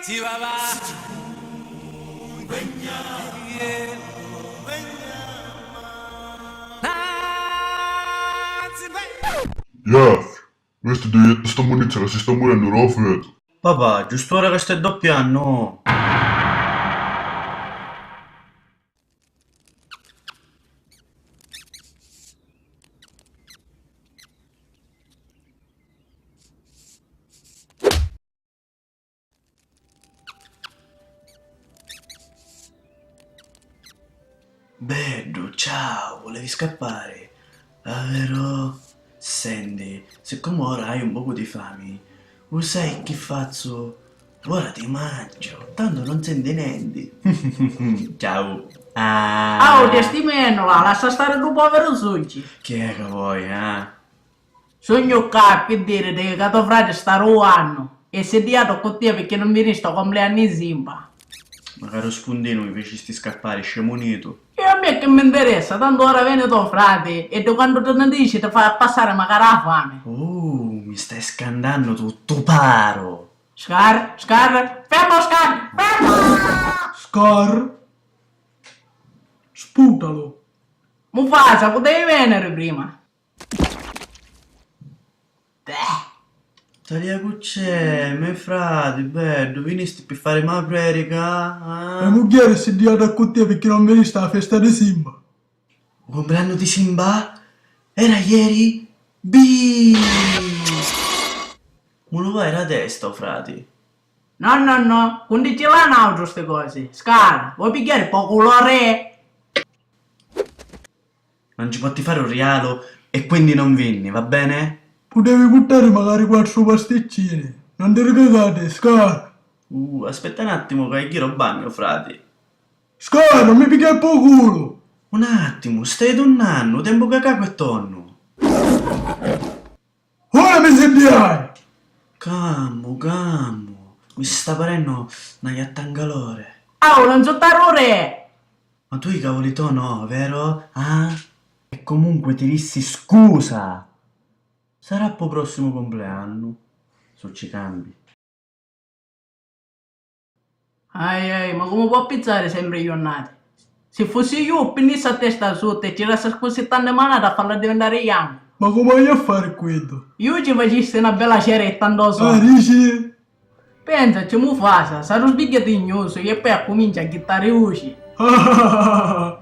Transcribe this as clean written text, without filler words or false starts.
Si va va. Yeah. Jeff, vesti di sta munizione si sta morendo Rafet. Papà, giusto ora che stai doppiando. Bello, ciao, volevi scappare? Ah, vero? Senti, siccome ora hai un poco di fame, sai che faccio? Ora ti mangio, tanto non senti niente. Ciao. Oh, testimenola, lascia stare tu povero Succi. Chi è che vuoi, eh? Sogno capi dire che tuo frate sta ruando e se diato con te perché non mi sto compleanno in Zimba. Ma caro spuntino mi facesti scappare, scemonito. E a me che mi interessa, tanto ora viene tuo frate e tu quando te ne dici ti fa passare magari la fame. Mi stai scandando tutto paro. Scar, fermo Scar, fermo! Scar? Sputalo. Mufasa, potevi venire prima. Talia c'è, miei frati, bello, venisti per fare ma predica? La moglie si è diata con te perché non vedi sta festa di Simba. Il compleanno di Simba? Era ieri? Bi! Ma lo vai la testa, oh, frati? No, non dici là no queste cose. Scar, vuoi pigliare poco colore? Non ci potti fare un regalo e quindi non vinni, va bene? Potevi buttare magari 4 pasticcini. Non ti ricordate, Scar? Aspetta un attimo che io bagno, frati. Scar, non mi picchiare po' culo. Un attimo, stai donnando, tempo che cago e tonno. Ora mi sentirai. Cammo, mi si sta parendo una calore. Oh, non so tarore! Ma tu i cavoli to no, vero? Ah? E comunque ti dissi scusa. Sarà po' prossimo compleanno. So ci cambi. Ai, ma come può pensare sempre giornate? Se fossi io, pennissi a testa sotto e ci lascia così tante manate a farla diventare young. Ma come vai a fare quello? Io ci facessi una bella ceretta indosso. Ah, dici? Pensaci, Mufasa, sarò sbigliatignoso e poi comincia a chittare usci. Ah,